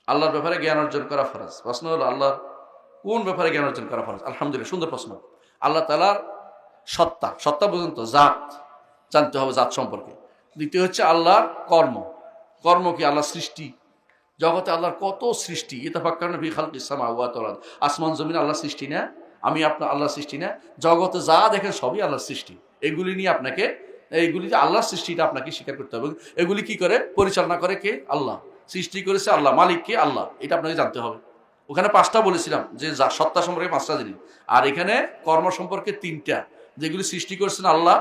আল্লাহর ব্যাপারে জ্ঞান অর্জন করা ফরজ। প্রশ্ন হলো আল্লাহর কোন ব্যাপারে জ্ঞান অর্জন করা ফরজ? আলহামদুলিল্লাহ, সুন্দর প্রশ্ন। আল্লাহ তাআলার সত্তা, সত্তা পর্যন্ত জাত জানতে হবে, জাত সম্পর্কে। দ্বিতীয় হচ্ছে আল্লাহর কর্ম, কর্ম কি? আল্লাহর সৃষ্টি, জগতে আল্লাহর কত সৃষ্টি। ইতাফাক্কারুনা ফি খালকিস সামাওয়াতি ওয়াল আরদ, আসমান জমিন আল্লাহর সৃষ্টি না? আমি আপনার আল্লাহর সৃষ্টি না? জগতে যা দেখেন সবই আল্লাহর সৃষ্টি। এগুলি নিয়ে আপনাকে, এইগুলি যে আল্লাহর সৃষ্টিটা আপনাকে স্বীকার করতে হবে। এগুলি কি করে পরিচালনা করে? কে? আল্লাহ। সৃষ্টি করেছে আল্লাহ, মালিক কে? আল্লাহ। এটা আপনাকে জানতে হবে। ওখানে 5টা বলেছিলাম যে সত্তা সম্পর্কে 5টা জিনিস, আর এখানে কর্ম সম্পর্কে 3টা। যেগুলি সৃষ্টি করেছেন আল্লাহ,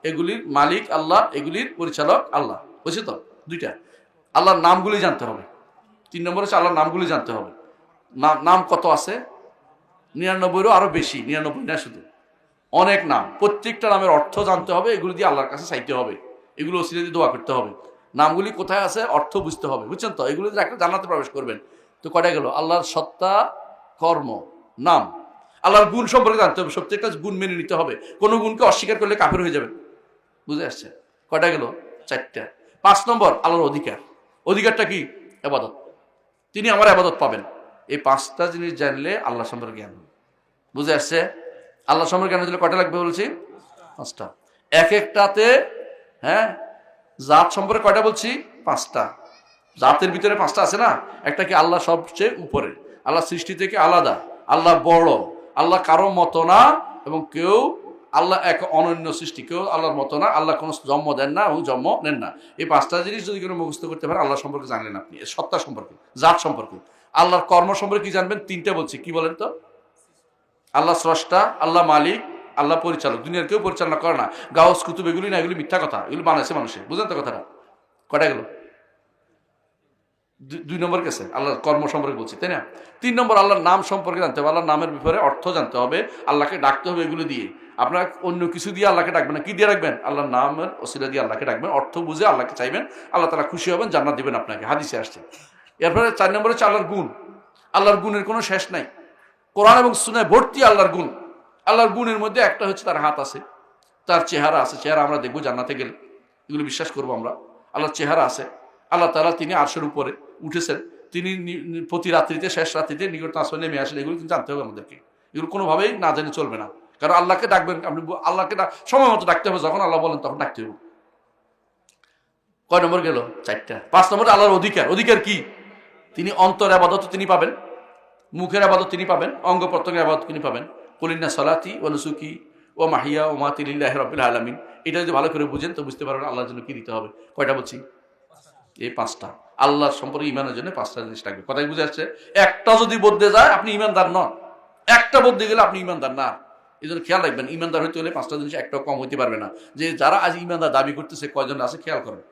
এগুলির মালিক আল্লাহ, এগুলির পরিচালক আল্লাহ। বুঝছো তো? 2টা। আল্লাহর নামগুলি জানতে হবে। 3 নম্বর হচ্ছে আল্লাহর নামগুলি জানতে হবে। নাম কত আছে? 99-এরও আরো বেশি, 99 না, শুধু অনেক নাম। প্রত্যেকটা নামের অর্থ জানতে হবে, এগুলো দিয়ে আল্লাহর কাছে চাইতে হবে, এগুলো ওসিলা দিয়ে দোয়া করতে হবে। নামগুলি কোথায় আছে অর্থ বুঝতে হবে, বুঝছেন তো? এগুলো দিয়ে একটা জান্নাতে প্রবেশ করবেন। তো কয়টা গেল? আল্লাহর সত্তা, কর্ম, নাম। আল্লাহর গুণ সম্পর্কে জানতে হবে, প্রত্যেকটা গুণ মেনে নিতে হবে। কোনো গুণকে অস্বীকার করলে কাফের হয়ে যাবেন। বুঝে আসছে? কয়টা গেল? 4টা। 5 নম্বর আল্লাহর অধিকার। অধিকারটা কি? ইবাদত। তিনি আমার ইবাদত পাবেন। এই 5টা জিনিস জানলে আল্লাহ সম্পর্কে জ্ঞান হবে। বুঝে আসছে? আল্লাহ সম্পর্কে জ্ঞান দিলে কয়টা লাগবে বলছি? 5টা। এক একটাতে, হ্যাঁ, জাত সম্পর্কে কয়টা বলছি? 5টা। জাতের ভিতরে 5টা আছে না? একটা কি? আল্লাহ সবচেয়ে উপরে, আল্লাহ সৃষ্টি থেকে আলাদা, আল্লাহ বড়, আল্লাহ কারো মতো না, এবং কেউ, আল্লাহ এক অনন্য সৃষ্টি, কেউ আল্লাহর মতো না, আল্লাহ কোনো জন্ম দেন না এবং জন্ম নেন না। এই 5টা জিনিস যদি কোনো মুখস্থ করতে পারে, আল্লাহ সম্পর্কে জানলেন আপনি। সত্তা সম্পর্কে, জাত সম্পর্কে। আল্লাহর কর্ম সম্পর্কে কি জানবেন? 3টা বলছি, কি বলেন তো? আল্লাহ স্রষ্টা, আল্লাহ মালিক, আল্লাহ পরিচালক। দুনিয়ার কেউ পরিচালনা করে না। গাউস কুতুব এগুলি না, এগুলি মিথ্যা কথা, এগুলি বানাইছে মানুষে। বুঝলেন তো কথাটা? কটা গেল? 2 নম্বর গেছে। আল্লাহর কর্ম সম্পর্কে বলছি, তাই না? 3 নম্বর আল্লাহর নাম সম্পর্কে জানতে হবে, আল্লাহর নামের ব্যাপারে অর্থ জানতে হবে, আল্লাহকে ডাকতে হবে এগুলো দিয়ে। আপনারা অন্য কিছু দিয়ে আল্লাহকে ডাকবেন না। কি দিয়ে রাখবেন? আল্লাহর নামের ওসিলা দিয়ে আল্লাহকে ডাকবেন, অর্থ বুঝে আল্লাহকে চাইবেন, আল্লাহ তাআলা খুশি হবেন, জান্নাত দিবেন আপনাকে, হাদিসে আসছে। এরপরে 4 নম্বরে হচ্ছে আল্লাহর গুণ। আল্লাহর গুণের কোনো শেষ নাই। কোরআন এবং সুন্নাহয় ভর্তি আল্লাহর গুণ। আল্লাহর গুণের মধ্যে একটা হচ্ছে তার হাত আছে, তার চেহারা আছে, চেহারা আমরা দেখবো জান্নাতে গেলে, এগুলো বিশ্বাস করবো আমরা। আল্লাহর চেহারা আছে, আল্লাহ তাআলা তিনি আরশের উপরে উঠেছেন, তিনি প্রতি রাত্রিতে, শেষ রাত্রিতে নিকট আসমানে নেমে আসেন, এগুলো কিন্তু জানতে হবে আমাদেরকে। এগুলো কোনোভাবেই না জেনে চলবে না। কারণ আল্লাহকে ডাকবেন আপনি, আল্লাহকে সময় মতো ডাকতে হবে, যখন আল্লাহ বলেন তখন ডাকতে হবে। কয় নম্বর গেল? 4টা। 5 নম্বর আল্লাহর অধিকার। অধিকার কি? তিনি অন্তর আবাদত তিনি পাবেন, মুখের আবাদত তিনি পাবেন, অঙ্গ প্রত্যঙ্গের আবাদত তিনি পাবেন। কুলিন্না সলাতি ও নুসুকি ও মাহিয়া ও মাতি লিল্লাহি রাব্বিল আলামিন। এটা যদি ভালো করে বুঝেন তো বুঝতে পারবেন আল্লাহর জন্য কি দিতে হবে। কয়টা বলছি? এই 5টা। আল্লাহর সম্পর্কে ইমানের জন্য 5টা জিনিস লাগবে। কথাই বুঝে আসছে? একটা যদি বদলে যায় আপনি ইমানদার নন, একটা বদলে গেলে আপনি ইমানদার না। এই জন্য খেয়াল রাখবেন, ইমানদার হইতে হলে 5টা জিনিস একটাও কম হইতে পারবে না। যে যারা আজ ইমানদার দাবি করতেছে কয়জন আছে খেয়াল করেন।